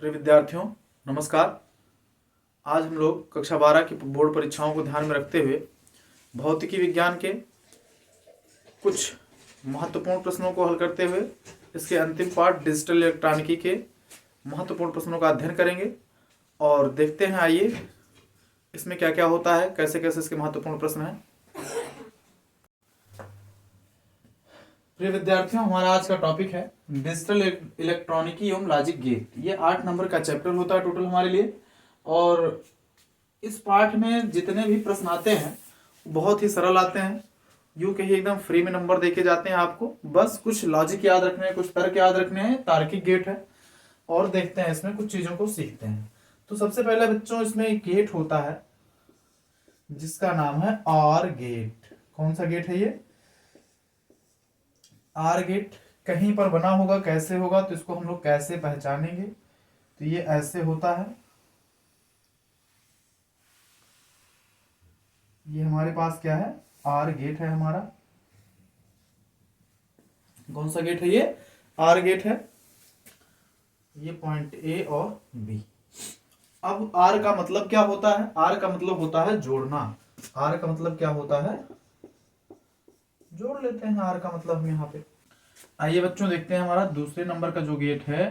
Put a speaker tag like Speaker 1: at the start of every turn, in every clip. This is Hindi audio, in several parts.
Speaker 1: प्रिय विद्यार्थियों, नमस्कार। आज हम लोग कक्षा 12 की बोर्ड परीक्षाओं को ध्यान में रखते हुए भौतिकी विज्ञान के कुछ महत्वपूर्ण प्रश्नों को हल करते हुए इसके अंतिम पार्ट डिजिटल इलेक्ट्रॉनिकी के महत्वपूर्ण प्रश्नों का अध्ययन करेंगे और देखते हैं। आइए इसमें क्या क्या होता है, कैसे कैसे इसके महत्वपूर्ण प्रश्न हैं। प्रिय विद्यार्थियों, हमारा आज का टॉपिक है डिजिटल इलेक्ट्रॉनिकी एवं लॉजिक गेट। ये 8 नंबर का चैप्टर होता है टोटल हमारे लिए। और इस पाठ में जितने भी प्रश्न आते हैं बहुत ही सरल आते हैं, यूं कहीं एकदम फ्री में नंबर देके जाते हैं आपको। बस कुछ लॉजिक याद रखने हैं, कुछ तर्क याद रखने हैं, तार्किक गेट है। और देखते हैं इसमें कुछ चीजों को सीखते हैं। तो सबसे पहले बच्चों इसमें एक गेट होता है जिसका नाम है आर गेट। कौन सा गेट है ये? आर गेट कहीं पर बना होगा, कैसे होगा तो इसको हम लोग कैसे पहचानेंगे? तो ये ऐसे होता है। ये हमारे पास क्या है? आर गेट है हमारा। कौन सा गेट है ये? आर गेट है। ये पॉइंट ए और बी। अब आर का मतलब क्या होता है? आर का मतलब होता है जोड़ना। आर का मतलब क्या होता है? जोड़ लेते हैं आर का मतलब हम यहाँ पे। आइए बच्चों देखते हैं हमारा दूसरे नंबर का जो गेट है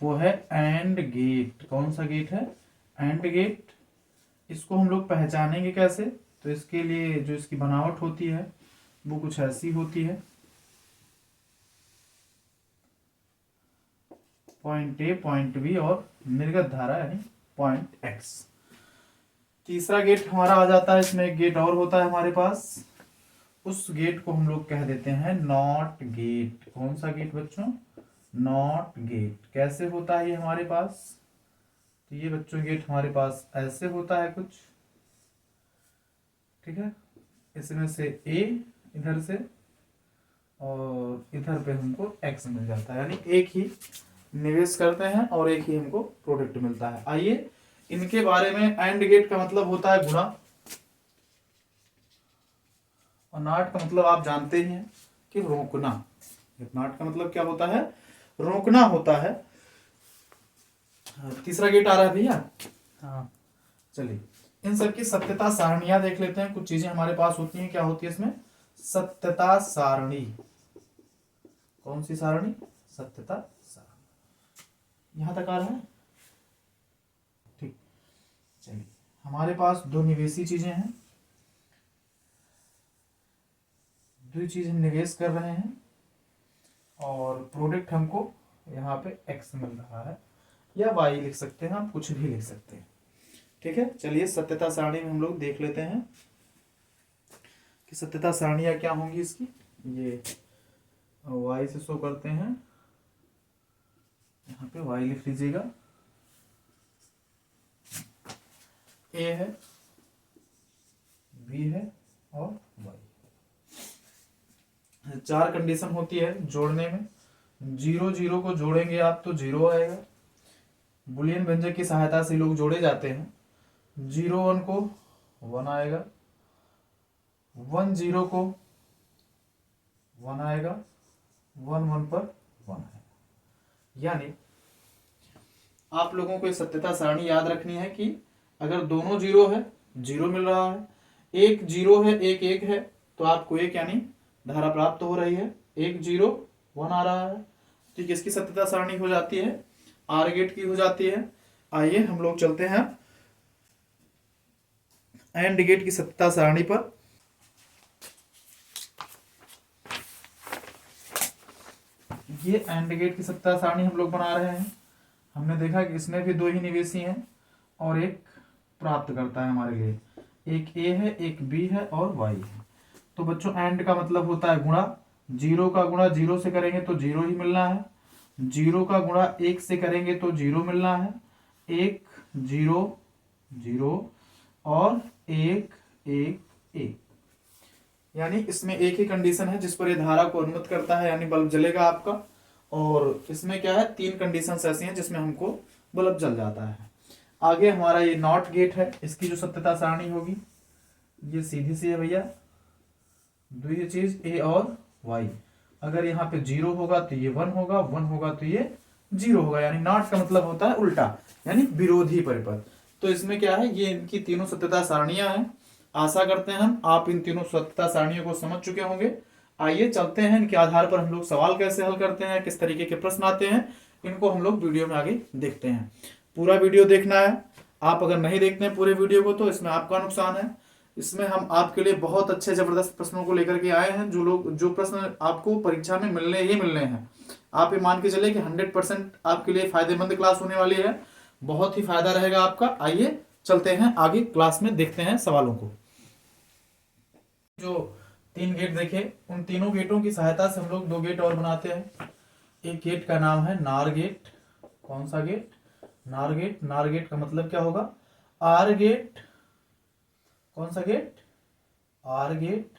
Speaker 1: वो है एंड गेट। कौन सा गेट है? AND gate. इसको हम लोग पहचानेंगे कैसे? तो इसके लिए जो इसकी बनावट होती है वो कुछ ऐसी होती है। पॉइंट ए, पॉइंट बी और निर्गत धारा यानी पॉइंट एक्स। तीसरा गेट हमारा आ जाता है। इसमें एक गेट और होता है हमारे पास। उस गेट को हम लोग कह देते हैं नॉट गेट। कौन सा गेट बच्चों? Not gate. कैसे होता है ये हमारे पास? तो ये बच्चों गेट हमारे पास ऐसे होता है कुछ, ठीक है। इसमें से ए इधर से और इधर पे हमको एक्स मिल जाता है, यानी एक ही निवेश करते हैं और एक ही हमको प्रोडक्ट मिलता है। आइए इनके बारे में। एंड गेट का मतलब होता है गुणा और नॉट का मतलब आप जानते ही हैं कि रोकना। नॉट का मतलब क्या होता है? रोकना होता है। तीसरा गेट आ रहा है भैया। हाँ, चलिए इन सब की सत्यता सारणियां देख लेते हैं। कुछ चीजें हमारे पास होती हैं। क्या होती है इसमें? सत्यता सारणी। कौन सी सारणी? सत्यता सारणी। यहां तक आ रहा है? ठीक। चलिए हमारे पास दो निवेशी चीजें हैं। दो चीजें निवेश कर रहे हैं और प्रोडक्ट हमको यहाँ पे एक्स मिल रहा है, या वाई लिख सकते हैं, आप कुछ भी लिख सकते हैं। ठीक है, चलिए सत्यता सारणी में हम लोग देख लेते हैं कि सत्यता सारणियां क्या होंगी इसकी। ये वाई से शो करते हैं। यहाँ पे वाई लिख लीजिएगा। ए है, बी है और वाई। 4 कंडीशन होती है जोड़ने में। 0 को जोड़ेंगे आप तो 0 आएगा। बुलियन व्यंजक की सहायता से लोग जोड़े जाते हैं। 0 1 को 1 आएगा, 1 0 को 1 आएगा, 1 1 पर 1 आएगा। यानी आप लोगों को इस सत्यता सारणी याद रखनी है कि अगर दोनों 0 है, 0 मिल रहा है, एक 0 है, एक 1 है, तो आपको एक यानी धारा प्राप्त हो रही है। 1 0 1 आ रहा है तो किसकी सत्यता सारणी हो जाती है? आर गेट की हो जाती है। आइए हम लोग चलते हैं एंड गेट की सत्यता सारणी पर। ये एंड गेट की सत्यता सारणी हम लोग बना रहे हैं। हमने देखा कि इसमें भी दो ही निवेशी हैं और एक प्राप्त करता है हमारे लिए। एक ए है, एक बी है और वाई है। तो बच्चों एंड का मतलब होता है गुणा। 0 का गुणा 0 से करेंगे तो 0 ही मिलना है। 0 का गुणा 1 से करेंगे तो 0 मिलना है। 1 0 0 और 1 1 1। यानी इसमें एक ही कंडीशन है जिस पर ये धारा को अनुमत करता है, यानी बल्ब जलेगा आपका। और इसमें क्या है? 3 कंडीशंस ऐसी हैं जिसमें हमको बल्ब जल जाता है। आगे हमारा ये नॉट गेट है। इसकी जो सत्यता सारणी होगी ये सीधी सी है भैया। द्वितीय चीज ए और वाई। अगर यहाँ पे 0 होगा तो ये 1 होगा, 1 होगा तो ये जीरो होगा, यानी नॉट का मतलब होता है उल्टा, यानी विरोधी परिपथ। तो इसमें क्या है, ये इनकी तीनों सत्यता सारणियां हैं। आशा करते हैं हम आप इन तीनों सत्यता सारणियों को समझ चुके होंगे। आइए चलते हैं, इनके आधार पर हम लोग सवाल कैसे हल करते हैं, किस तरीके के प्रश्न आते हैं, इनको हम लोग वीडियो में आगे देखते हैं। पूरा वीडियो देखना है। आप अगर नहीं देखते हैं पूरे वीडियो को तो इसमें आपका नुकसान है। इसमें हम आपके लिए बहुत अच्छे जबरदस्त प्रश्नों को लेकर के आए हैं, जो प्रश्न आपको परीक्षा में मिलने ही मिलने हैं। आप ये मान के चले कि 100% आपके लिए फायदेमंद क्लास होने वाली है, बहुत ही फायदा रहेगा आपका। आइए चलते हैं आगे क्लास में, देखते हैं सवालों को। जो 3 गेट देखे, उन तीनों गेटों की सहायता से हम लोग 2 गेट और बनाते हैं। एक गेट का नाम है नार गेट। कौन सा गेट? नार गेट। नार गेट का मतलब क्या होगा? OR gate. कौन सा gate? OR gate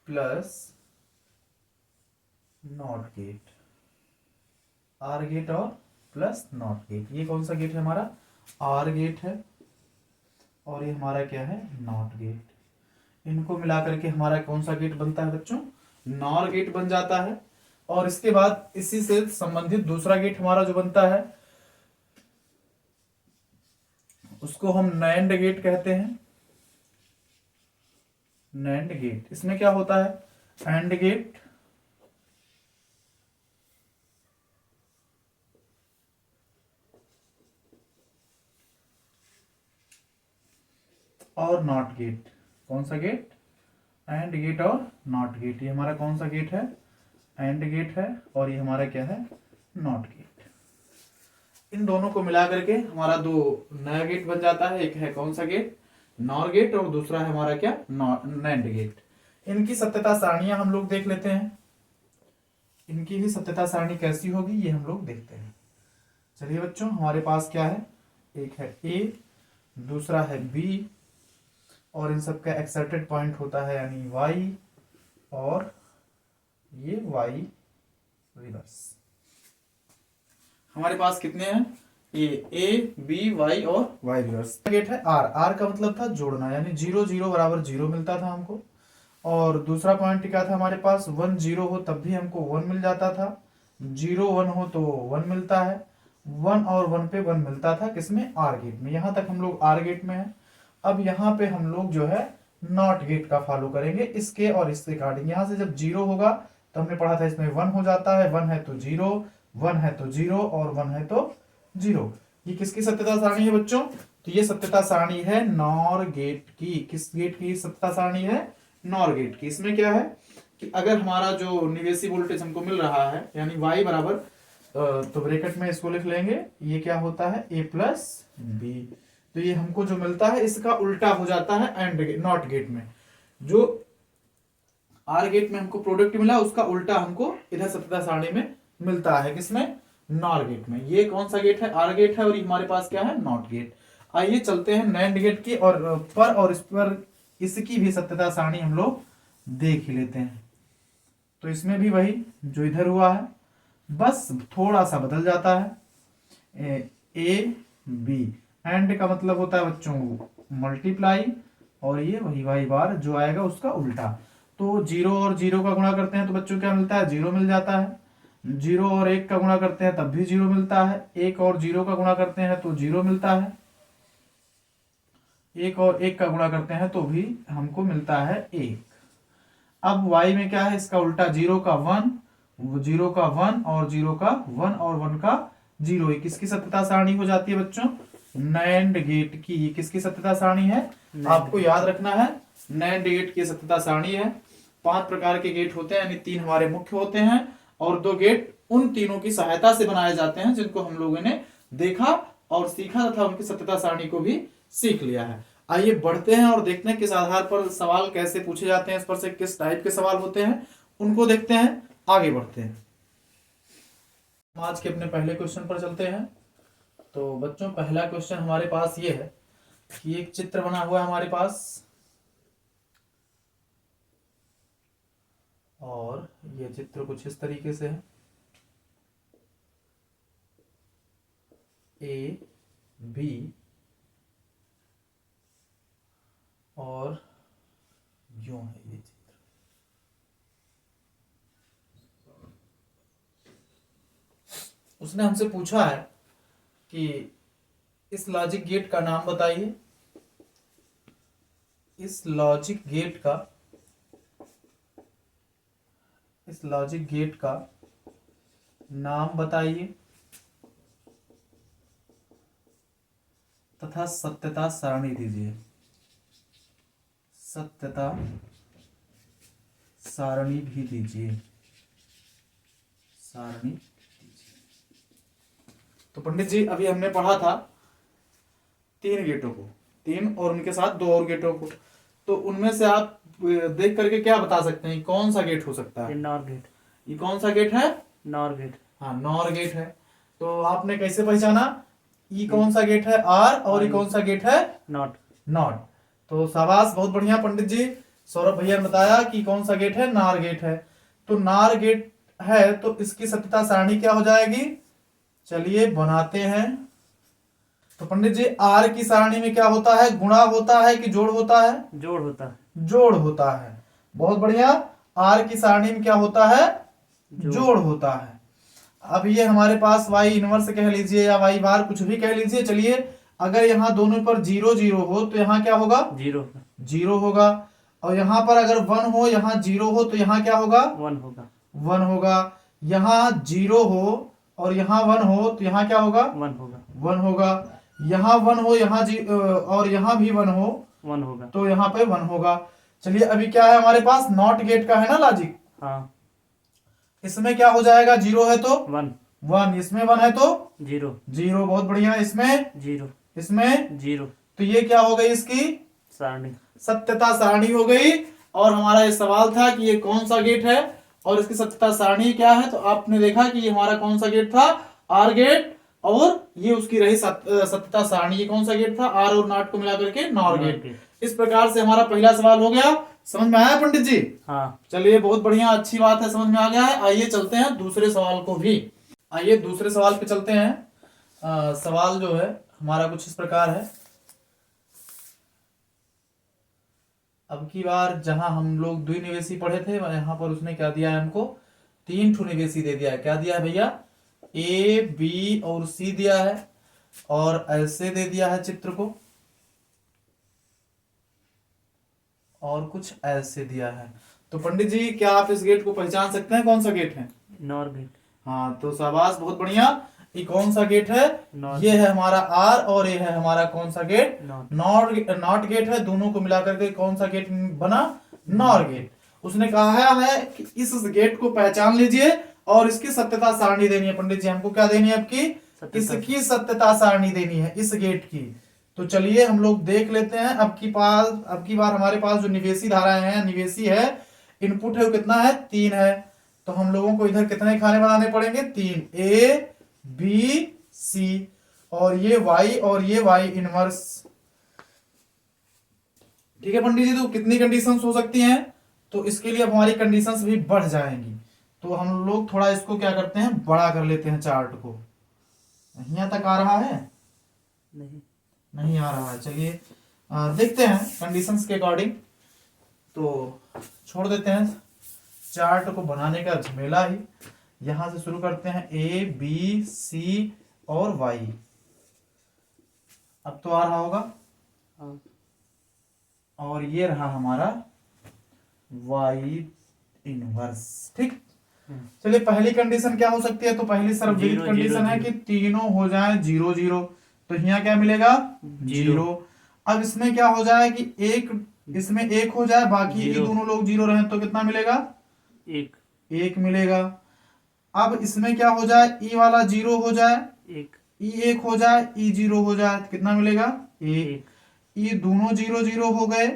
Speaker 1: plus NOT gate. OR gate और प्लस नॉट गेट, ये कौन सा गेट है हमारा? आर गेट है, और ये हमारा क्या है? Not gate. इनको मिलाकर के हमारा कौन सा गेट बनता है बच्चों? नॉर गेट बन जाता है। और इसके बाद इसी से संबंधित दूसरा गेट हमारा जो बनता है उसको हम नैंड गेट कहते हैं। नैंड गेट, इसमें क्या होता है? एंड गेट और नॉट गेट। कौन सा गेट? एंड गेट और नॉट गेट। ये हमारा कौन सा गेट है? एंड गेट है, और ये हमारा क्या है? Not gate. इन दोनों को मिला करके हमारा 2 नया गेट बन जाता है। एक है कौन सा गेट? नॉर गेट, और दूसरा है हमारा क्या? NAND gate. इनकी सत्यता सारणियां हम लोग देख लेते हैं। इनकी भी सत्यता सारणी कैसी होगी ये हम लोग देखते हैं। चलिए बच्चों, हमारे पास क्या है? एक है ए, दूसरा है बी, और इन सबका एक्सर्टेड पॉइंट होता है यानी वाई, और ये वाई रिवर्स। हमारे पास कितने हैं? ये ए बी वाई और वाई रिवर्स। गेट है आर। आर का मतलब था जोड़ना, यानी 0 0 बराबर 0 मिलता था हमको। और दूसरा पॉइंट क्या था हमारे पास? 1 0 हो तब भी हमको 1 मिल जाता था, 0 1 हो तो 1 मिलता है, 1 और 1 पे 1 मिलता था। किसमें? आर गेट में। यहां तक हम लोग आर गेट में हैं। अब यहाँ पे हम लोग जो है नॉट गेट का फॉलो करेंगे, इसके और इससे काटेंगे। यहां से जब 0 होगा तो हमने पढ़ा था इसमें 1 हो जाता है, 1 है तो 0, 1 है तो 0, और 1 है तो 0। ये किसकी सत्यता सारणी है बच्चों? तो ये सत्यता सारणी है नॉर गेट की। किस गेट की सत्यता सारणी है? नॉर गेट की। इसमें क्या है कि अगर हमारा जो निवेशी वोल्टेज हमको मिल रहा है यानी y बराबर, तो ब्रैकेट में इसको लिख लेंगे, ये क्या होता है? a plus b. तो ये हमको जो मिलता है इसका उल्टा हो जाता है एंड नॉट गेट में। जो आर गेट में हमको प्रोडक्ट मिला उसका उल्टा हमको इधर सत्यता सारणी में मिलता है। किसमें? नॉर गेट में। ये कौन सा गेट है? आर गेट है, और हमारे पास क्या है? Not gate. आइए चलते हैं नैंड गेट की, और इस पर इसकी भी सत्यता सारणी हम लोग देख ही लेते हैं। तो इसमें भी वही जो इधर हुआ है, बस थोड़ा सा बदल जाता है। ए बी, एंड का मतलब होता है बच्चों मल्टीप्लाई, और ये वही वाई बार जो आएगा उसका उल्टा। तो 0 और 0 का गुणा करते हैं तो बच्चों क्या मिलता है? 0 मिल जाता है। 0 और 1 का गुणा करते हैं तब भी 0 मिलता है। 1 और 0 का गुणा करते हैं तो 0 मिलता है। 1 और 1 का गुणा करते हैं तो भी हमको मिलता है 1। अब y में क्या है? इसका उल्टा, 0 का 1, 0 का 1, और 0 का 1, और 1 का 0। ये किसकी सत्यता सारणी हो जाती है बच्चों? नैंड गेट की। ये किसकी सत्यता सारणी है? आपको याद रखना है, नैंड गेट की सत्यता सारणी है। 5 प्रकार के गेट होते हैं, यानी 3 हमारे मुख्य होते हैं, और 2 गेट उन तीनों की सहायता से बनाए जाते हैं जिनको हम लोगों ने देखा और सीखा तथा उनकी सत्यता सारणी को भी सीख लिया है। आइए बढ़ते हैं और देखते हैं किस आधार पर सवाल कैसे पूछे जाते हैं, इस पर से किस टाइप के सवाल होते हैं उनको देखते हैं। आगे बढ़ते हैं, आज के अपने पहले क्वेश्चन पर चलते हैं। तो बच्चों पहला क्वेश्चन हमारे पास ये है कि एक चित्र बना हुआ है हमारे पास, और ये चित्र कुछ इस तरीके से है। ए बी और यूं है ये चित्र। उसने हमसे पूछा है कि इस लॉजिक गेट का नाम बताइए। इस लॉजिक गेट का नाम बताइए तथा सत्यता सारणी दीजिए। सत्यता सारणी भी दीजिए। तो पंडित जी अभी हमने पढ़ा था 3 गेटों को, 3 और उनके साथ 2 और गेटों को। तो उनमें से आप देख करके क्या बता सकते हैं कौन सा गेट हो सकता है?
Speaker 2: NOR gate.
Speaker 1: ये कौन सा गेट है?
Speaker 2: NOR gate.
Speaker 1: हाँ, नॉर गेट है। तो आपने कैसे पहचाना? ये कौन सा गेट है? आर। और ये कौन सा गेट है?
Speaker 2: नॉट।
Speaker 1: नॉट। तो शाबाश, बहुत बढ़िया पंडित जी। सौरभ भैया ने बताया कि कौन सा गेट है? नार गेट है। तो नार गेट है तो इसकी सत्यता सारणी क्या हो जाएगी? चलिए बनाते हैं। तो पंडित जी आर की सारणी में क्या होता है? गुणा होता है कि जोड़ होता है?
Speaker 2: जोड़ होता है।
Speaker 1: जोड़ होता है। बहुत बढ़िया। आर की सारणी में क्या होता है? जोड़ होता है। अब ये हमारे पास y इनवर्स कह लीजिए या y बार, कुछ भी कह लीजिए। चलिए, अगर यहाँ दोनों पर 0 0 हो तो यहाँ क्या होगा? 0 होगा। और यहाँ पर अगर 1 हो, यहाँ 0 हो तो यहाँ क्या होगा? 1 होगा। यहाँ 0 हो और यहाँ 1 हो तो यहाँ क्या होगा? 1 होगा। यहाँ 1 हो, और यहाँ भी 1 हो
Speaker 2: 1 होगा
Speaker 1: तो यहाँ पे 1 होगा। चलिए, अभी क्या है हमारे पास? नॉट गेट का है ना लॉजिक।
Speaker 2: हाँ।
Speaker 1: इसमें क्या हो जाएगा? 0 है तो
Speaker 2: 1,
Speaker 1: इसमें 1 है तो
Speaker 2: 0।
Speaker 1: बहुत बढ़िया। इसमें
Speaker 2: 0,
Speaker 1: इसमें
Speaker 2: 0।
Speaker 1: तो ये क्या हो गई? इसकी
Speaker 2: सारणी,
Speaker 1: सत्यता सारणी हो गई। और हमारा ये सवाल था कि ये कौन सा गेट है और इसकी सत्यता सारणी क्या है। तो आपने देखा कि ये हमारा कौन सा गेट था? OR gate. और ये उसकी रही सत्यता सारणी। ये कौन सा गेट था? आर और नॉट को मिलाकर के नॉर गेट। इस प्रकार से हमारा पहला सवाल हो गया। समझ में आया पंडित जी?
Speaker 2: हाँ।
Speaker 1: चलिए, बहुत बढ़िया, अच्छी बात है, समझ में आ गया है। आइए चलते हैं दूसरे सवाल को भी। आइए दूसरे सवाल पे चलते हैं। सवाल जो है हमारा कुछ इस प्रकार है। अब की बार जहां हम लोग द्विनिवेशी पढ़े थे, यहाँ पर उसने क्या दिया है हमको? 3 ठो निवेशी दे दिया है। क्या दिया है भैया? ए, बी और सी दिया है। और ऐसे दे दिया है चित्र को, और कुछ ऐसे दिया है। तो पंडित जी क्या आप इस गेट को पहचान सकते हैं कौन सा गेट है?
Speaker 2: NOR gate.
Speaker 1: हाँ, तो शाबाश, बहुत बढ़िया। ये कौन सा गेट है?
Speaker 2: नॉट।
Speaker 1: ये है हमारा आर और ये है हमारा कौन सा गेट?
Speaker 2: नॉट।
Speaker 1: नॉट गेट है। दोनों को मिलाकर के कौन सा गेट बना? NOR gate. उसने कहा है कि इस गेट को पहचान लीजिए और इसकी सत्यता सारणी देनी है। पंडित जी हमको क्या देनी है? आपकी इसकी सत्यता सारणी देनी है, इस गेट की। तो चलिए हम लोग देख लेते हैं। अब की बार हमारे पास जो निवेशी धाराएं हैं, निवेशी है, इनपुट है, वो कितना है? 3 है। तो हम लोगों को इधर कितने खाने बनाने पड़ेंगे? 3। ए, बी, सी। और ये y और ये y इनवर्स। ठीक है पंडित जी, तो कितनी कंडीशंस हो सकती हैं? तो इसके लिए अब हमारी कंडीशंस भी बढ़ जाएंगी। तो हम लोग थोड़ा इसको क्या करते हैं? बड़ा कर लेते हैं चार्ट को। यहाँ तक आ रहा है? नहीं आ रहा है। चलिए देखते हैं कंडीशंस के अकॉर्डिंग। तो छोड़ देते हैं चार्ट को बनाने का झमेला ही। यहां से शुरू करते हैं। ए, बी, सी और वाई। अब तो आ रहा होगा।
Speaker 2: हाँ।
Speaker 1: और ये रहा हमारा वाई इनवर्स। ठीक। चलिए, पहली कंडीशन क्या हो सकती है? तो पहली सर्वविदित कंडीशन है कि तीनों हो जाए 0 0। तो यहाँ क्या मिलेगा? 0। अब इसमें क्या हो जाए कि इसमें 1 हो जाए, बाकी भी दोनों लोग 0 रहे तो कितना मिलेगा? 1 मिलेगा। अब इसमें क्या हो जाए? ई वाला 0 हो जाए, ई 1 हो जाए, ई 0 हो जाए तो कितना मिलेगा? 1। ई दोनों 0 0 हो गए,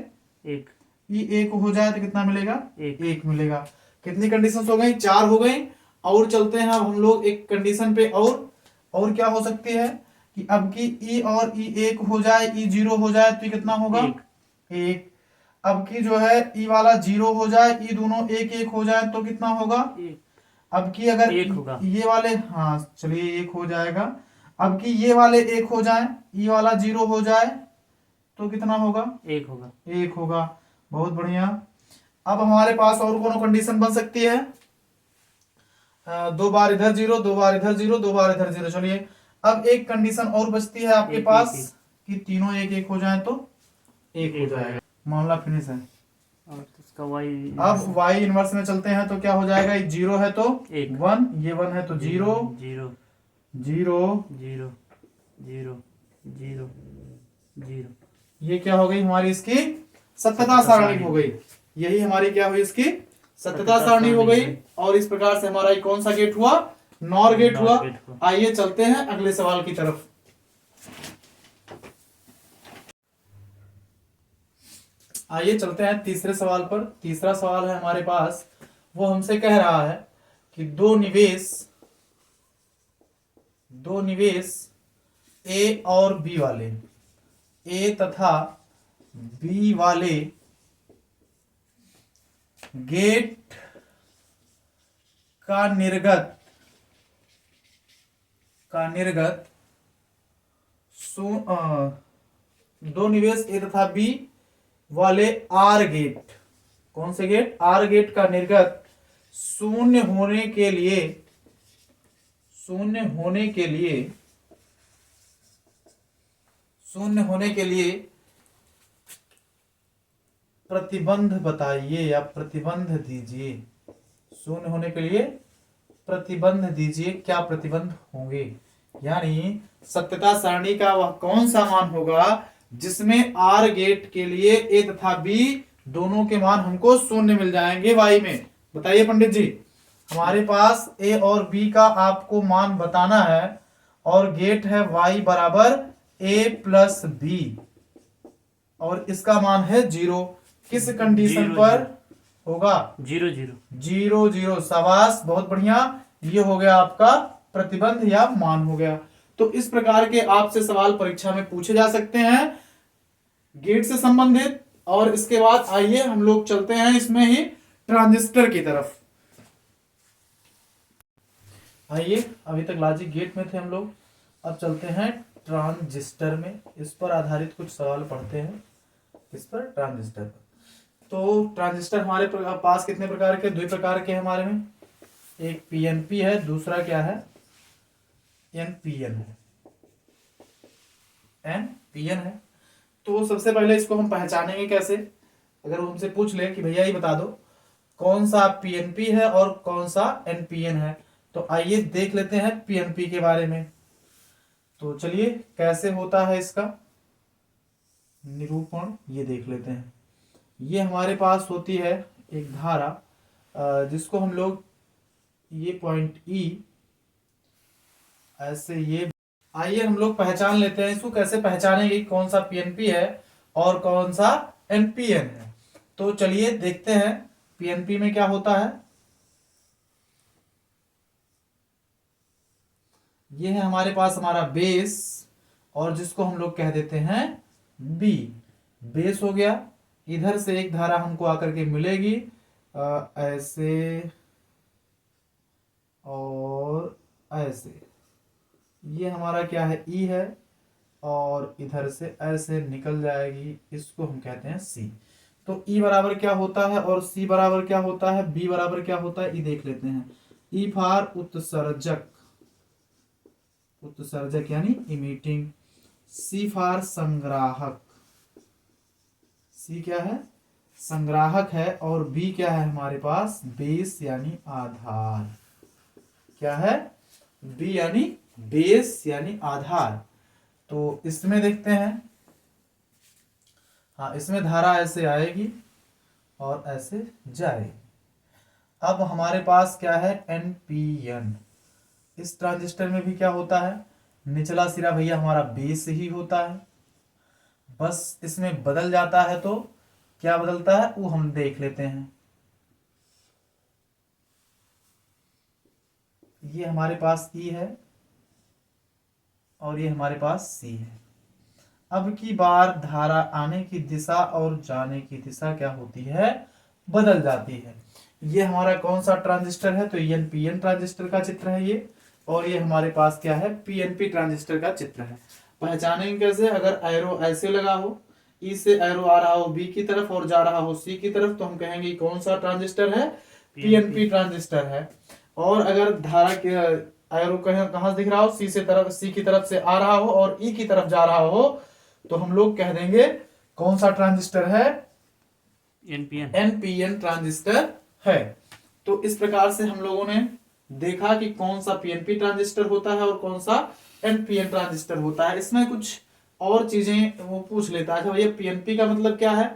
Speaker 1: ई 1 हो जाए तो कितना मिलेगा? 1 मिलेगा। कितनी कंडीशन हो गई? 4 हो गई। और चलते हैं अब हम लोग एक कंडीशन पे। और क्या हो सकती है कि अब की ई और ई 1 हो जाए, ई 0 हो जाए तो कितना होगा? 1। अब की जो है ई वाला 0 हो जाए, ई दोनों 1 1 हो जाए तो कितना होगा? अब की अगर ये वाले, हाँ चलिए 1 हो जाएगा। अब की ये वाले 1 हो जाए, ई वाला 0 हो जाए तो कितना होगा? 1 होगा। बहुत बढ़िया। अब हमारे पास और कौन कंडीशन बन सकती है? दो बार इधर जीरो, दो बार इधर जीरो, दो बार इधर जीरो। चलिए अब एक कंडीशन और बचती है आपके
Speaker 2: एक,
Speaker 1: पास
Speaker 2: एक, एक।
Speaker 1: कि तीनों एक एक हो जाए तो एक हो
Speaker 2: एक हो
Speaker 1: जाएगा, मामला फिनिश है।
Speaker 2: और इसका वाई
Speaker 1: अब y इनवर्स में चलते हैं तो क्या हो जाएगा, ये जीरो है तो
Speaker 2: एक।
Speaker 1: वन, ये वन है तो zero,
Speaker 2: zero
Speaker 1: zero,
Speaker 2: zero zero zero zero.
Speaker 1: ये क्या हो गई हमारी इसकी सत्यता सारणी हो गई। यही हमारी क्या हुई, इसकी सत्यता सारणी हो गई। और इस प्रकार से हमारा ये कौन सा गेट हुआ, नॉर गेट
Speaker 2: नॉर
Speaker 1: हुआ।
Speaker 2: गेट हुआ।
Speaker 1: आइए चलते हैं अगले सवाल की तरफ। आइए चलते हैं तीसरे सवाल पर। तीसरा सवाल है हमारे पास, वो हमसे कह रहा है कि दो निवेश ए और बी वाले, ए तथा बी वाले गेट का निर्गत दो निवेश ए तथा बी वाले आर गेट, कौन से गेट, आर गेट का निर्गत शून्य होने के लिए प्रतिबंध बताइए या प्रतिबंध दीजिए। शून्य होने के लिए प्रतिबंध दीजिए, क्या प्रतिबंध होंगे। यानी सत्यता सारणी का वह कौन सा मान होगा जिसमें आर गेट के लिए ए तथा बी दोनों के मान हमको शून्य मिल जाएंगे वाई में। बताइए पंडित जी, हमारे पास ए और बी का आपको मान बताना है और गेट है वाई बराबर ए प्लस बी और इसका मान है जीरो। किस कंडीशन पर होगा,
Speaker 2: जीरो जीरो
Speaker 1: जीरो जीरो। शाबाश, बहुत बढ़िया, ये हो गया आपका प्रतिबंध या मान हो गया। तो इस प्रकार के आपसे सवाल परीक्षा में पूछे जा सकते हैं गेट से संबंधित। और इसके बाद आइए हम लोग चलते हैं इसमें ही ट्रांजिस्टर की तरफ। आइए, अभी तक लॉजिक गेट में थे हम लोग, अब चलते हैं ट्रांजिस्टर में। इस पर आधारित कुछ सवाल पढ़ते हैं, इस पर ट्रांजिस्टर पर। तो ट्रांजिस्टर हमारे पास कितने प्रकार के, दो प्रकार के हमारे में, एक पीएनपी है, दूसरा क्या है, एनपीएन है, एनपीएन है। तो सबसे पहले इसको हम पहचानेंगे कैसे। अगर वो हमसे पूछ ले कि भैया ये बता दो कौन सा पीएनपी है और कौन सा एनपीएन है, तो आइए देख लेते हैं पीएनपी के बारे में। तो चलिए कैसे होता है इसका निरूपण, ये देख लेते हैं। ये हमारे पास होती है एक धारा जिसको हम लोग ये पॉइंट ई ऐसे, ये आइए हम लोग पहचान लेते हैं इसको। कैसे पहचानेंगे कौन सा पीएनपी है और कौन सा एनपीएन है। तो चलिए देखते हैं पीएनपी में क्या होता है। ये है हमारे पास हमारा बेस और जिसको हम लोग कह देते हैं बी, बेस हो गया। इधर से एक धारा हमको आकर के मिलेगी ऐसे और ऐसे, ये हमारा क्या है ई है और इधर से ऐसे निकल जाएगी, इसको हम कहते हैं सी। तो ई बराबर क्या होता है और सी बराबर क्या होता है, बी बराबर क्या होता है, ई देख लेते हैं। ई फॉर उत्सर्जक, उत्सर्जक यानी इमिटिंग। सी फॉर संग्राहक, सी क्या है, संग्राहक है। और बी क्या है हमारे पास, बेस यानी आधार। क्या है, बी यानी बेस यानी आधार। तो इसमें देखते हैं, हाँ इसमें धारा ऐसे आएगी और ऐसे जाएगी। अब हमारे पास क्या है, एनपीएन। इस ट्रांजिस्टर में भी क्या होता है, निचला सिरा भैया हमारा बेस ही होता है, बस इसमें बदल जाता है। तो क्या बदलता है वो हम देख लेते हैं। ये हमारे पास ई है और ये हमारे पास सी है। अब की बार धारा आने की दिशा और जाने की दिशा क्या होती है, बदल जाती है। ये हमारा कौन सा ट्रांजिस्टर है, तो एनपीएन ट्रांजिस्टर का चित्र है ये। और ये हमारे पास क्या है, पीएनपी ट्रांजिस्टर का चित्र है। पहचानेंगे कैसे, अगर एरो ऐसे लगा हो, ई से एरो आ रहा हो बी की तरफ और जा रहा हो सी की तरफ, तो हम कहेंगे कौन सा ट्रांजिस्टर है, पीएनपी ट्रांजिस्टर है। और अगर धारा के अगर वो कहाँ से दिख रहा हो, सी की तरफ से आ रहा हो और ई की तरफ जा रहा हो, तो हम लोग कह देंगे कौन सा ट्रांजिस्टर है,
Speaker 2: एनपीएन।
Speaker 1: एनपीएन ट्रांजिस्टर है। तो इस प्रकार से हम लोगों ने देखा कि कौन सा पीएनपी ट्रांजिस्टर होता है और कौन सा एनपीएन ट्रांजिस्टर होता है। इसमें कुछ और चीजें वो पूछ लेता है, भैया पीएनपी का मतलब क्या है,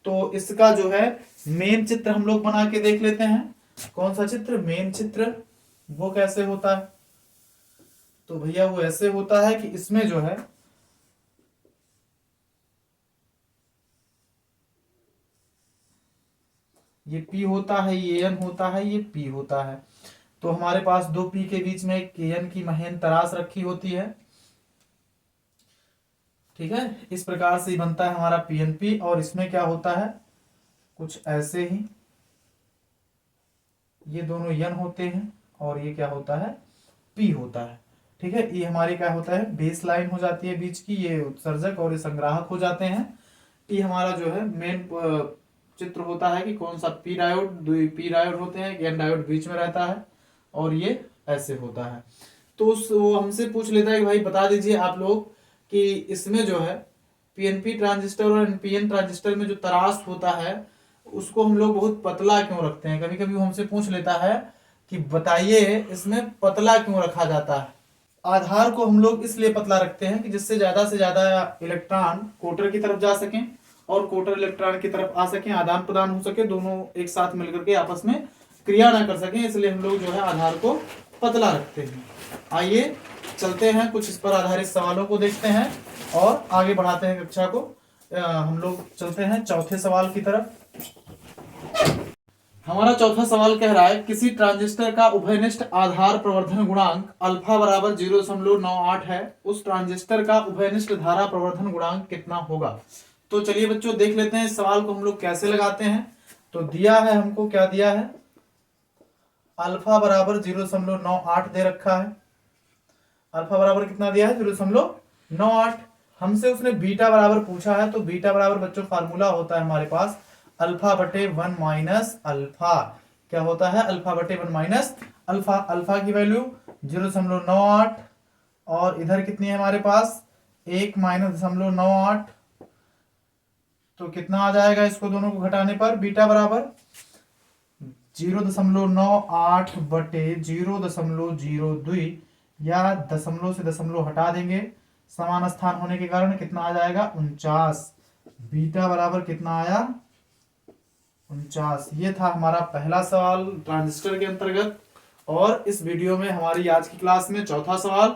Speaker 1: तो इसका जो है मेन चित्र हम लोग बना के देख लेते हैं। कौन सा चित्र, मेन चित्र, वो कैसे होता है, तो भैया वो ऐसे होता है कि इसमें जो है ये P होता है, ये N होता है, ये P होता है। तो हमारे पास दो P के बीच में एक KN की महेन तरास रखी होती है, ठीक है। इस प्रकार से बनता है हमारा PNP। और इसमें क्या होता है, कुछ ऐसे ही, ये दोनों N होते हैं और ये क्या होता है, P होता है, ठीक है। ये हमारे क्या होता है, बेस लाइन हो जाती है बीच की, ये उत्सर्जक और ये संग्राहक हो जाते हैं। ये हमारा जो है मेन चित्र होता है कि कौन सा पी डायोड, दो पी डायोड होते हैं, एन डायोड बीच में रहता है और ये ऐसे होता है। तो वो हमसे पूछ लेता है कि भाई बता दीजिए आप लोग कि इसमें जो है पीएनपी ट्रांजिस्टर और एनपीएन ट्रांजिस्टर में जो तरास होता है उसको हम लोग बहुत पतला क्यों रखते हैं। कभी कभी वो हमसे पूछ लेता है कि बताइए इसमें पतला क्यों रखा जाता है। आधार को हम लोग इसलिए पतला रखते हैं कि जिससे से ज्यादा इलेक्ट्रॉन कोटर की तरफ जा सकें और कोटर इलेक्ट्रॉन की तरफ आ सकें, आदान प्रदान हो सके, दोनों एक साथ मिलकर के आपस में क्रिया ना कर सकें, इसलिए हम लोग जो है आधार को पतला रखते हैं। आइए चलते हैं, कुछ इस पर आधारित सवालों को देखते हैं और आगे बढ़ाते हैं कक्षा को। हम लोग चलते हैं चौथे सवाल की तरफ। हमारा चौथा सवाल कह रहा है किसी ट्रांजिस्टर का उभयनिष्ठ आधार प्रवर्धन गुणांक अल्फा बराबर 0.98 है, उस ट्रांजिस्टर का उभयनिष्ठ धारा प्रवर्धन गुणांक कितना होगा। तो चलिए बच्चों देख लेते हैं इस सवाल को हम लोग कैसे लगाते हैं। तो दिया है हमको, क्या दिया है, अल्फा बराबर 0.98 दे रखा है। अल्फा बराबर कितना दिया है, 0.98। हमसे उसने बीटा बराबर पूछा है, तो बीटा बराबर बच्चों फार्मूला होता है हमारे पास अल्फा बटे 1 माइनस अल्फा। क्या होता है, अल्फा बटे 1 माइनस अल्फा। अल्फा की वैल्यू 0.98 और इधर कितनी है हमारे पास 1 माइनस 0.98, तो कितना आ जाएगा इसको दोनों को घटाने पर, बीटा बराबर 0.98 बटे 0.02 या दशमलव से दशमलव हटा देंगे, समान स्थान होने के कारण कितना आ जाएगा 49। बीटा बराबर कितना आया 49। ये था हमारा पहला सवाल ट्रांजिस्टर के अंतर्गत। और इस वीडियो में हमारी आज की क्लास में चौथा सवाल,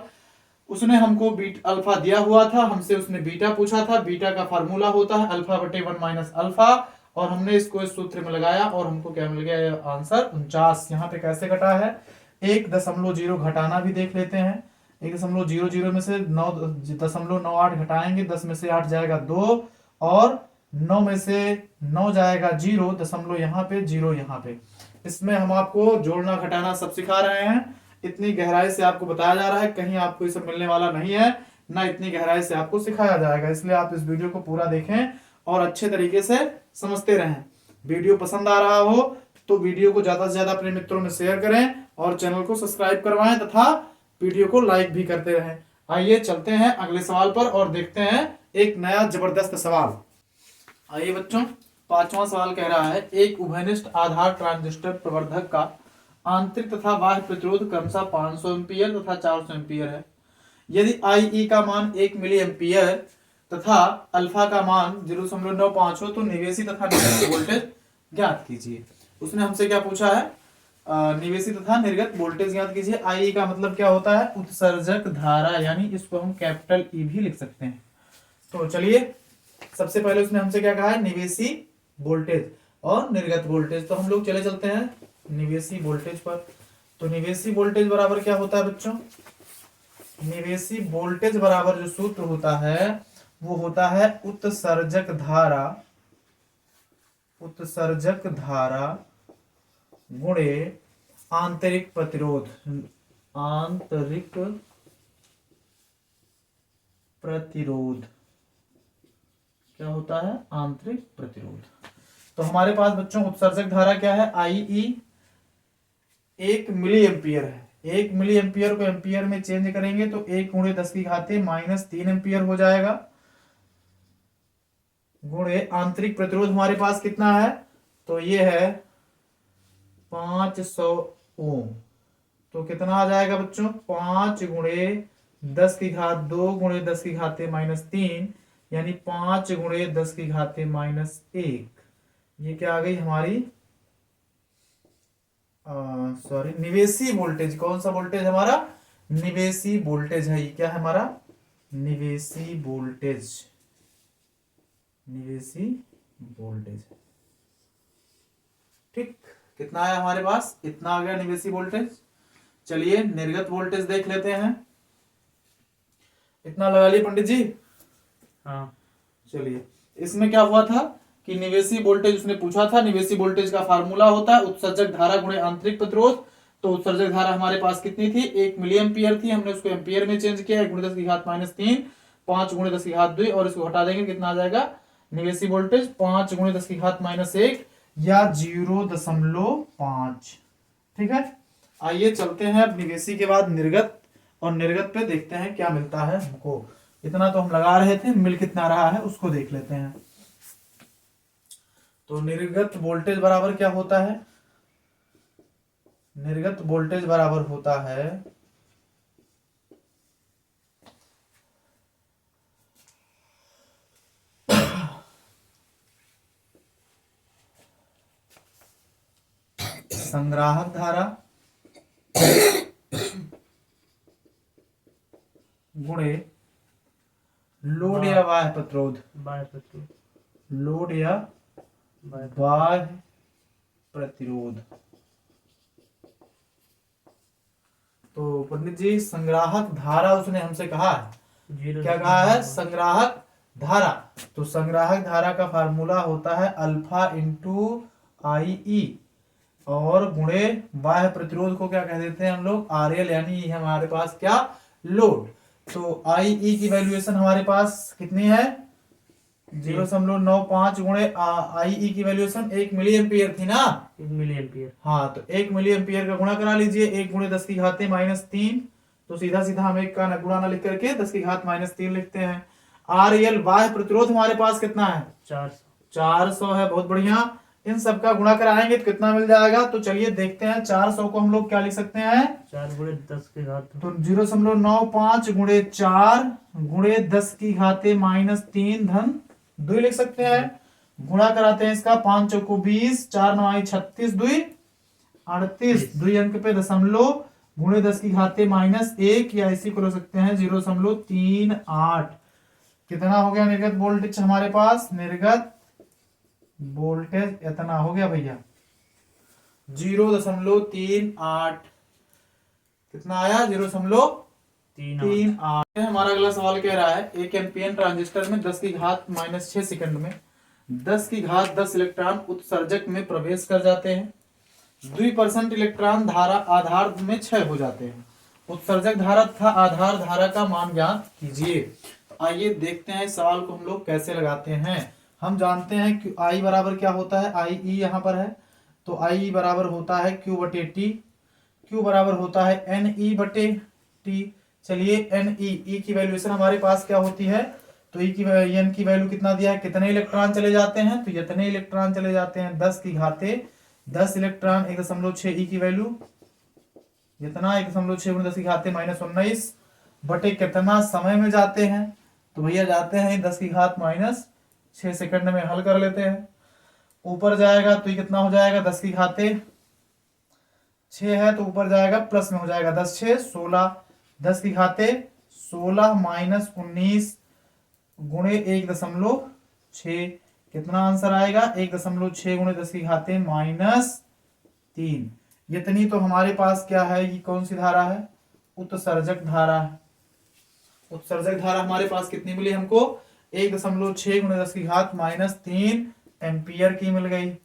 Speaker 1: उसने हमको बीट अल्फा दिया हुआ था, हमसे उसने बीटा पूछा था। बीटा का फार्मूला होता है अल्फा बटे 1 माइनस अल्फा और हमने इसको इस सूत्र में लगाया और हमको क्या मिल गया आंसर 49। यहाँ पे कैसे घटा है, 1.0 घटाना भी देख लेते हैं। 1.00 में से 9.98 घटाएंगे, 10 में से 8 जाएगा 2 और 9 में से 9 जाएगा 0, दशमलव यहाँ पे 0 यहाँ पे। इसमें हम आपको जोड़ना घटाना सब सिखा रहे हैं, इतनी गहराई से आपको बताया जा रहा है, कहीं आपको ये सब मिलने वाला नहीं है, ना इतनी गहराई से आपको सिखाया जाएगा। इसलिए आप इस वीडियो को पूरा देखें और अच्छे तरीके से समझते रहें। वीडियो पसंद आ रहा हो तो वीडियो को ज्यादा से ज्यादा अपने मित्रों में शेयर करें और चैनल को सब्सक्राइब करवाएं तथा वीडियो को लाइक भी करते रहें। आइए चलते हैं अगले सवाल पर और देखते हैं एक नया जबरदस्त सवाल। आइए बच्चों, पांचवा सवाल कह रहा है एक उभयनिष्ठ आधार ट्रांजिस्टर प्रवर्धक का आंतरिक तथा बाह्य प्रतिरोध क्रमशः 500 एम्पीयर तथा 400 एम्पीयर है। यदि IE का मान 1 मिली एम्पीयर तथा अल्फा का मान 0.95 हो तो निवेशी तथा निर्गत वोल्टेज ज्ञात कीजिए। उसने हमसे क्या पूछा है, निवेशी तथा निर्गत वोल्टेज ज्ञात कीजिए। IE का मतलब क्या होता है, उत्सर्जक धारा, यानी इसको हम कैपिटल E भी लिख सकते हैं। तो चलिए सबसे पहले उसने हमसे क्या कहा है, निवेशी वोल्टेज और निर्गत वोल्टेज। तो हम लोग चलते हैं निवेशी वोल्टेज पर। तो निवेशी वोल्टेज बराबर क्या होता है बच्चों, निवेशी वोल्टेज बराबर जो सूत्र होता है वो होता है उत्सर्जक धारा, उत्सर्जक धारा गुणे आंतरिक प्रतिरोध, आंतरिक प्रतिरोध। क्या होता है, आंतरिक प्रतिरोध। तो हमारे पास बच्चों उत्सर्जक धारा क्या है, IE 1 मिली एम्पियर है। 1 मिली एम्पियर को एम्पियर में चेंज करेंगे तो 1 गुणे 10 की घाते -3 एम्पियर हो जाएगा, गुणे आंतरिक प्रतिरोध हमारे पास कितना है, तो ये है 500 ओम। तो कितना आ जाएगा बच्चों, 5 गुणे 10 की घात 2 गुणे 10 की घाते -3, यानी 5 गुणे 10 की घाते -1। ये क्या आ गई हमारी, सॉरी, निवेशी वोल्टेज। कौन सा वोल्टेज हमारा, निवेशी वोल्टेज है। ये क्या है हमारा, निवेशी वोल्टेज, निवेशी वोल्टेज। ठीक, कितना आया हमारे पास, इतना आ गया निवेशी वोल्टेज। चलिए निर्गत वोल्टेज देख लेते हैं। इतना लगा लिए पंडित जी।
Speaker 2: हाँ।
Speaker 1: चलिए, इसमें क्या हुआ था कि निवेशी वोल्टेज उसने पूछा था। निवेशी वोल्टेज का फार्मूला होता है उत्सर्जक धारा गुणे आंतरिक प्रतिरोध। तो उत्सर्जक धारा हमारे पास कितनी थी, 1 मिली एम्पियर थी, हमने उसको एम्पियर में चेंज किया, 1 गुणे 10 की घात -3, 5 गुणे 10 की घात 2, और इसको हटा देंगे कितना आ जाएगा, निवेशी वोल्टेज 5 गुणे 10 की घात -1 या 0.5। ठीक है, आइए चलते हैं अब निवेशी के बाद निर्गत, और निर्गत पे देखते हैं क्या मिलता है हमको। इतना तो हम लगा रहे थे, मिल कितना रहा है उसको देख लेते हैं। तो निर्गत वोल्टेज बराबर क्या होता है, निर्गत वोल्टेज बराबर होता है संग्राहक धारा गुणे लोड या बाह्य प्रतिरोध,
Speaker 2: बाह्य प्रतिरोध,
Speaker 1: लोड या बाह्य प्रतिरोध। तो पंडित जी संग्राहक धारा उसने हमसे कहा है, क्या कहा है, संग्राहक धारा। तो संग्राहक धारा का फार्मूला होता है अल्फा इंटू आई ई, और गुणे बाह्य प्रतिरोध को क्या कह देते हैं हम लोग, आर एल, यानी हमारे पास क्या, लोड। तो आई ई की वैल्यूएशन हमारे पास कितनी है, 0.95 गुणे आई ई की वैल्यूएशन 1 मिली एम्पियर थी ना,
Speaker 2: 1 मिली एम्पियर।
Speaker 1: हाँ, तो 1 मिली एम्पियर का गुणा करा लीजिए, 1 गुणे 10 की घाते -3, तो सीधा सीधा हम एक का गुणा ना लिख करके 10 की घात -3 लिखते हैं। आर एल बाह्य प्रतिरोध हमारे पास कितना है, 400 है, बहुत बढ़िया। इन सब का गुणा कराएंगे तो कितना मिल जाएगा, तो चलिए देखते हैं। 400 को हम लोग क्या लिख सकते हैं,
Speaker 2: 4 गुणे 10 की घात,
Speaker 1: तो 0.95 गुणे 4 गुणे 10 की घाते -3 धन 2 लिख सकते हैं। गुणा कराते हैं इसका, 5 चौको 20, 4 9 36, 2 38, 2 अंक पे दशमलव, गुणे 10 की घाते -1, या इसी को लिख सकते हैं 0.38। कितना हो गया निर्गत वोल्टेज हमारे पास, निर्गत वोल्टेज इतना हो गया भैया, 0.38। कितना आया, 0.38। हमारा अगला सवाल कह रहा है, एक एनपीएन ट्रांजिस्टर में 10 की घात -6 सेकंड में 10 की घात 10 इलेक्ट्रॉन उत्सर्जक में प्रवेश कर जाते हैं। 2% इलेक्ट्रॉन धारा आधार में क्षय हो जाते हैं। उत्सर्जक धारा तथा आधार धारा का मान ज्ञात कीजिए। तो आइए देखते हैं इस सवाल को हम लोग कैसे लगाते हैं। हम जानते हैं कि आई बराबर क्या होता है, आई ई यहाँ पर है, तो आई बराबर होता है Q बटे टी, Q बराबर होता है एन ई बटे टी। चलिए एन ई की वैल्यूएशन हमारे पास क्या होती है, तो ई की एन की वैल्यू कितना दिया है, कितने इलेक्ट्रॉन चले जाते हैं, तो इतने इलेक्ट्रॉन चले जाते हैं 10 की घाते 10 इलेक्ट्रॉन 1.6 ई की वैल्यू इतना 1.6 10 की घाते -19 बटे कितना समय में जाते हैं, तो भैया जाते हैं 10 की घात -6 सेकंड में। हल कर लेते हैं, ऊपर जाएगा तो ये कितना हो जाएगा, 10 की घाते 6 है तो ऊपर जाएगा प्लस में हो जाएगा 10 6 16, 10 की घाते 16 -19 गुणे 1.6, कितना आंसर आएगा 1.6 गुणे 10 की घाते -3। इतनी तो हमारे पास क्या है, ये कौन सी धारा है, उत्सर्जक धारा है। उत्सर्जक धारा हमारे पास कितनी मिली हमको, 1.6 गुणे 10 की घात -3 एम्पियर की मिल गई।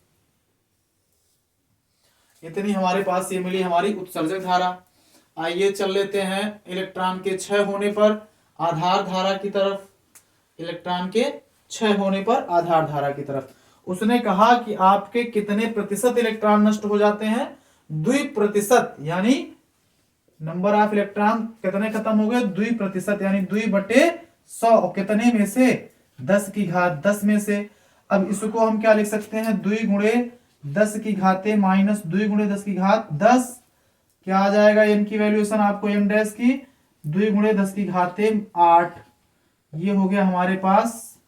Speaker 1: इतनी हमारे पास ये मिली हमारी उत्सर्जक धारा। आइए चल लेते हैं इलेक्ट्रॉन के क्षय होने पर आधार धारा की तरफ। इलेक्ट्रॉन के क्षय होने पर आधार धारा की तरफ उसने कहा कि आपके कितने प्रतिशत इलेक्ट्रॉन नष्ट हो जाते हैं, द्विप्रतिशत यानी नंबर ऑफ इलेक्ट्रॉन कितने खत्म हो गए, 2% यानी 2/100 और कितने में से 10 की घात 10 में से। अब इसको हम क्या लिख सकते हैं, 2 गुणे 10 की घाते माइनस 2 गुणे 10 की घात 10, क्या आ जाएगा एन की वैल्यूएशन आपको एन डैश की 2 गुणे 10 की घाते 8, ये हो गया हमारे पास।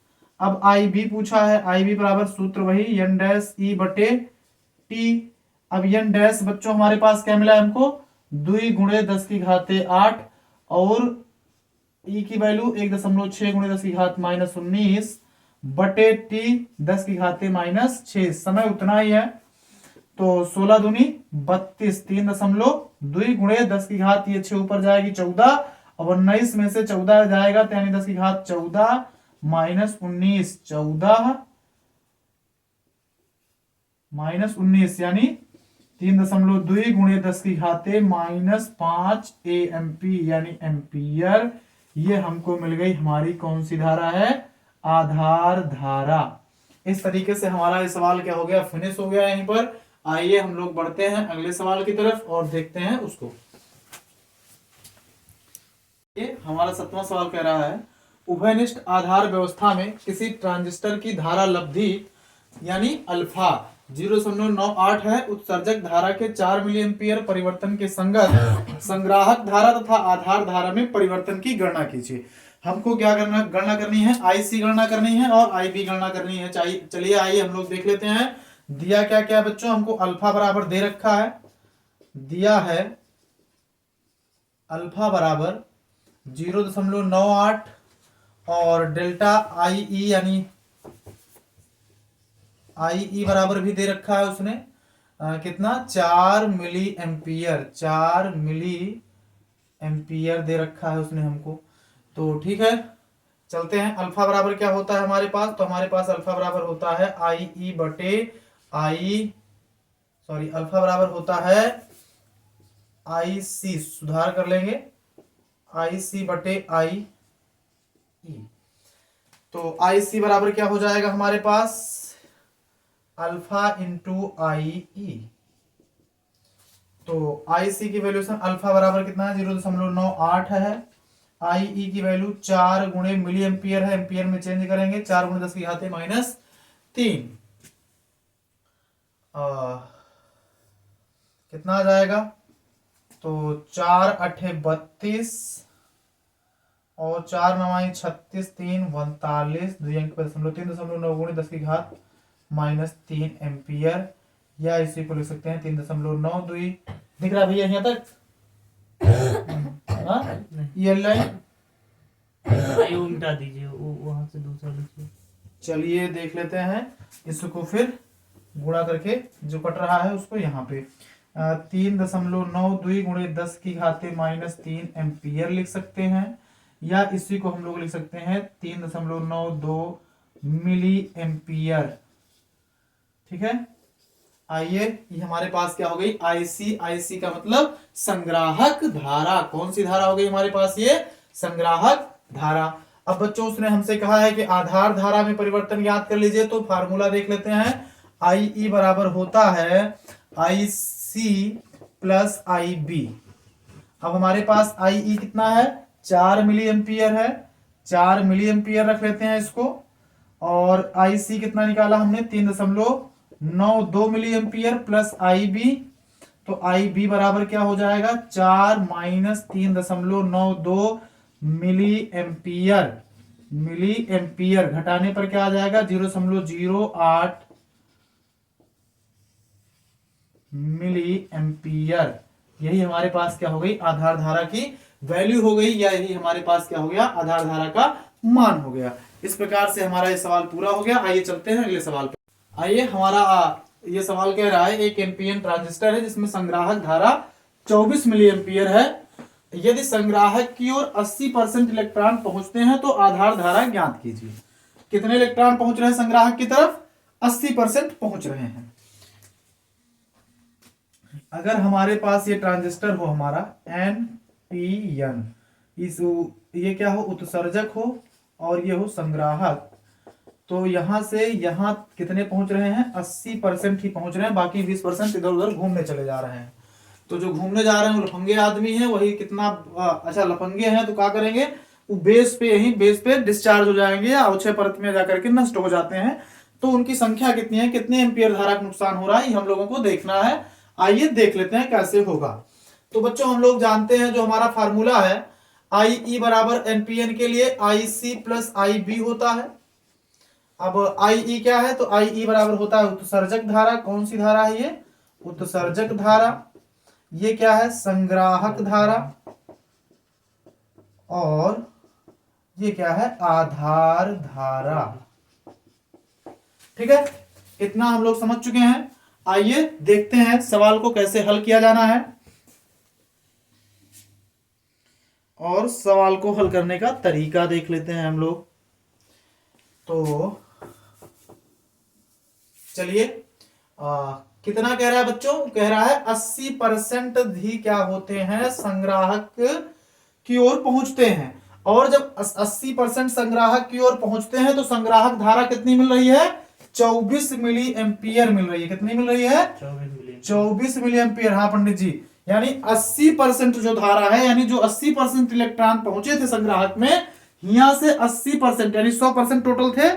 Speaker 1: अब आई बी पूछा है, आई बी बराबर सूत्र वही एन डैश ई बटे टी। अब एन डैश बच्चों हमारे पास क्या मिला है हमको, 2 गुणे 10 की घाते 8 और ई की वैल्यू 1.6 गुणे 10 की घात माइनस 19 बटे टी 10 की घाते माइनस 6। समय उतना ही है तो 16 दूनी 32, 3.2 गुणे 10 की घात ये 6 ऊपर जाएगी 14 और 19 में से 14 जाएगा तो यानी 10 की घात 14 माइनस 19, 14 माइनस 19 यानी 3.2 गुणे 10 की घाते माइनस 5 एएमपी यानी एम्पियर। ये हमको मिल गई हमारी कौन सी धारा है, आधार धारा। इस तरीके से हमारा ये सवाल क्या हो गया, फिनिश हो गया यहीं पर। आइए हम लोग बढ़ते हैं अगले सवाल की तरफ और देखते हैं उसको। ये हमारा 7वां सवाल कह रहा है, उभयनिष्ठ आधार व्यवस्था में किसी ट्रांजिस्टर की धारा लब्धि यानी अल्फा 0.98 है, उत्सर्जक धारा के 4 मिली एम्पियर परिवर्तन के संगत संग्राहक धारा तथा आधार धारा में परिवर्तन की गणना कीजिए। हमको क्या गणना करनी है, आई सी गणना करनी है और आई बी गणना करनी है। चलिए आइए हम लोग देख लेते हैं। दिया क्या क्या बच्चों, हमको अल्फा बराबर दे रखा है, दिया है अल्फा बराबर 0.98 और डेल्टा आई ई यानी आई ई बराबर भी दे रखा है उसने कितना 4 मिली एम्पियर, 4 मिली एम्पियर दे रखा है उसने हमको। तो ठीक है चलते हैं। अल्फा बराबर क्या होता है हमारे पास, तो हमारे पास अल्फा बराबर होता है आई ई बटे अल्फा बराबर होता है आई सी, सुधार कर लेंगे, आई सी बटे आई ई। तो आई सी बराबर क्या हो जाएगा हमारे पास, अल्फा इंटू आई ई। तो आई सी की वैल्यू अल्फा बराबर कितना है 0.98 है, आई ई की वैल्यू 4 गुणे मिली एम्पियर है, एम्पियर में चेंज करेंगे 4 गुणे 10 की घाते माइनस 3, कितना आ जाएगा, तो 4 8 32 और 4 9 36 3 39 2 अंक 3.9 गुणे 10 की घात माइनस 3 एम्पियर, या इसी को लिख सकते हैं 3.92। दिख रहा भैया यहाँ तक, ये लाइन
Speaker 2: वो मिटा दीजिए, वो वहां से दूसरा लिखिए।
Speaker 1: चलिए देख लेते हैं इसको, फिर गुणा करके जो कट रहा है उसको यहाँ पे 3.92 गुणे 10 की घाते माइनस 3 एम्पियर लिख सकते हैं, या इसी को हम लोग लिख सकते हैं 3.92 मिली एम्पियर। ठीक है, आइए ये हमारे पास क्या हो गई आईसी, आईसी का मतलब संग्राहक धारा। कौन सी धारा हो गई हमारे पास, ये संग्राहक धारा। अब बच्चों उसने हमसे कहा है कि आधार धारा में परिवर्तन याद कर लीजिए, तो फार्मूला देख लेते हैं। आई ई बराबर होता है आई सी प्लस आई बी। अब हमारे पास आई ई कितना है 4 मिली एम्पियर है, 4 मिली एम्पियर रख लेते हैं इसको, और आई सी कितना निकाला हमने 3.92 milliampere plus I B. तो आई बी बराबर क्या हो जाएगा 4 minus 3.92 milliampere, milliampere घटाने पर क्या आ जाएगा 0.08 मिली एम्पियर। यही हमारे पास क्या हो गई आधार धारा की वैल्यू हो गई, या यही हमारे पास क्या हो गया आधार धारा का मान हो गया। इस प्रकार से हमारा ये सवाल पूरा हो गया। आइए चलते हैं अगले सवाल पे। आइए हमारा ये सवाल कह रहा है एक एनपीएन ट्रांजिस्टर है जिसमें संग्राहक धारा 24 मिली एम्पियर है। यदि संग्राहक की ओर 80% इलेक्ट्रॉन पहुंचते हैं तो आधार धारा ज्ञात कीजिए। कितने इलेक्ट्रॉन पहुंच रहे हैं संग्राहक की तरफ, 80% पहुंच रहे हैं। अगर हमारे पास ये ट्रांजिस्टर हो हमारा एनपीएन, इस ये क्या हो उत्सर्जक हो और ये हो संग्राहक, तो यहां से यहां कितने पहुंच रहे हैं 80% ही पहुंच रहे हैं, बाकी 20% इधर उधर घूमने चले जा रहे हैं। तो जो घूमने जा रहे हैं वो लफंगे आदमी हैं, वही कितना अच्छा लफंगे हैं तो क्या करेंगे, वो बेस पे यही बेस पे डिस्चार्ज हो जाएंगे या अवक्षय परत में जाकर के नष्ट हो जाते हैं। तो उनकी संख्या कितनी है, कितने एम्पियर धारा का नुकसान हो रहा है, ये हम लोगों को देखना है। आइए देख लेते हैं कैसे होगा। तो बच्चों हम लोग जानते हैं जो हमारा फार्मूला है IE बराबर एनपीएन के लिए IC प्लस IB होता है। अब IE क्या है, तो IE बराबर होता है उत्सर्जक धारा। कौन सी धारा है ये, उत्सर्जक धारा। ये क्या है, संग्राहक धारा। और ये क्या है, आधार धारा। ठीक है, इतना हम लोग समझ चुके हैं। आइए देखते हैं सवाल को कैसे हल किया जाना है, और सवाल को हल करने का तरीका देख लेते हैं हम लोग। तो चलिए, कितना कह रहा है बच्चों, कह रहा है 80% ही क्या होते हैं, संग्राहक की ओर पहुंचते हैं। और जब 80% संग्राहक की ओर पहुंचते हैं तो संग्राहक धारा कितनी मिल रही है, 24 मिली एम्पियर मिल रही है। कितनी मिल रही है, 24 मिली एम्पियर। हाँ पंडित जी, यानी 80% जो धारा है, यानी जो 80% इलेक्ट्रॉन पहुंचे थे संग्राहक में, यहां से 80% यानी 100% टोटल थे,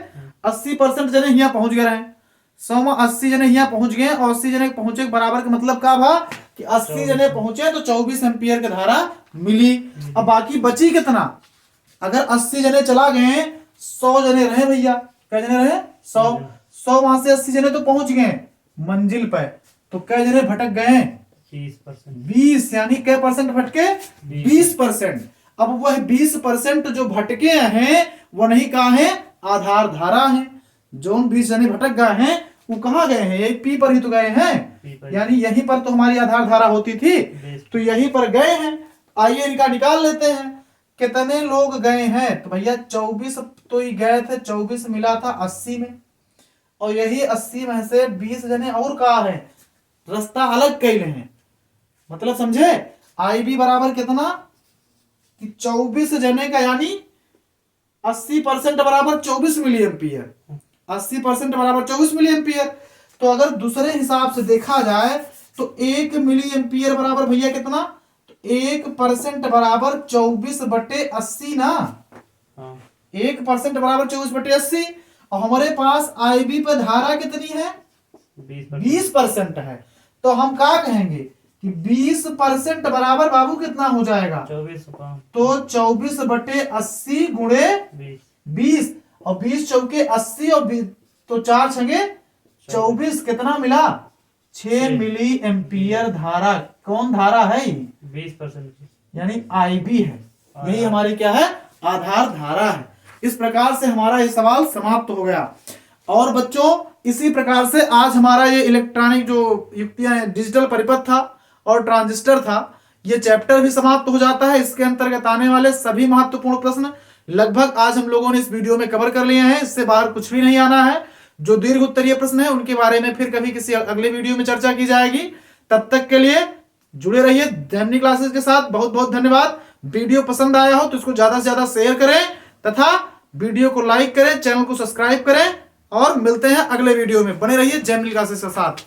Speaker 1: 80% जने यहाँ पहुंच गए हैं। 100 में 80 जने यहाँ पहुंच गए और 80 जने पहुंचे के बराबर का मतलब क्या था कि 80 जने पहुंचे तो 24 एम्पियर की धारा मिली। अब बाकी बची कितना, अगर 80 जने चला गए, 100 जने रहे भैया, क्या जने रहे, 100 वहां से 80 जने तो पहुंच गए मंजिल पे, तो कै जने भटक गए, 20, यानी कै परसेंट भटके, 20%। अब वह 20% जो भटके हैं वो नहीं कहा है, आधार धारा है। जो 20 जने भटक गए हैं वो कहाँ गए हैं, यही पी पर ही तो गए हैं, यानी यहीं पर तो हमारी आधार धारा होती थी, तो यहीं पर गए हैं। आइए इनका निकाल लेते हैं, कितने लोग गए हैं, तो भैया 24 तो ही गए थे, 24 मिला था 80 में, और यही 80 में से 20 जने और कहा है, रास्ता अलग कैले हैं। मतलब समझे, IB बराबर कितना कि 24 जने का, यानी 80% बराबर 24 मिली एम्पियर, 80% बराबर 24 मिली एम्पियर। तो अगर दूसरे हिसाब से देखा जाए तो 1 मिली एम्पियर बराबर भैया कितना, तो 1% बराबर 24/80 ना, 1% बराबर 24/80। और हमारे पास IB पर धारा कितनी है, 20% है, तो हम क्या कहेंगे कि 20% बराबर बाबू कितना हो जाएगा,
Speaker 2: 24,
Speaker 1: तो 24/80 गुणे 20, और 20 चौके 80 और 20, तो 4 छगे 24, कितना मिला, 6 मिली एम्पियर धारा। कौन धारा है,
Speaker 2: 20%,
Speaker 1: यानी IB है, यही हमारी क्या है, आधार धारा है। इस प्रकार से हमारा ये सवाल समाप्त हो गया। और बच्चों इसी प्रकार से आज हमारा ये इलेक्ट्रॉनिक जो युक्तियां, डिजिटल परिपथ था और ट्रांजिस्टर था, ये चैप्टर भी समाप्त हो जाता है। इसके अंतर्गत आने वाले सभी महत्वपूर्ण प्रश्न लगभग आज हम लोगों ने इस वीडियो में कवर कर लिए हैं, इससे बाहर कुछ भी नहीं आना है। जो दीर्घ उत्तरीय प्रश्न है उनके बारे में फिर कभी किसी अगले वीडियो में चर्चा की जाएगी। तब तक के लिए जुड़े रहिए जेमिनी क्लासेस के साथ। बहुत बहुत धन्यवाद। वीडियो पसंद आया हो तो इसको ज्यादा से ज्यादा शेयर करें तथा वीडियो को लाइक करें, चैनल को सब्सक्राइब करें, और मिलते हैं अगले वीडियो में। बने रहिए जेमिनी क्लासेस के साथ।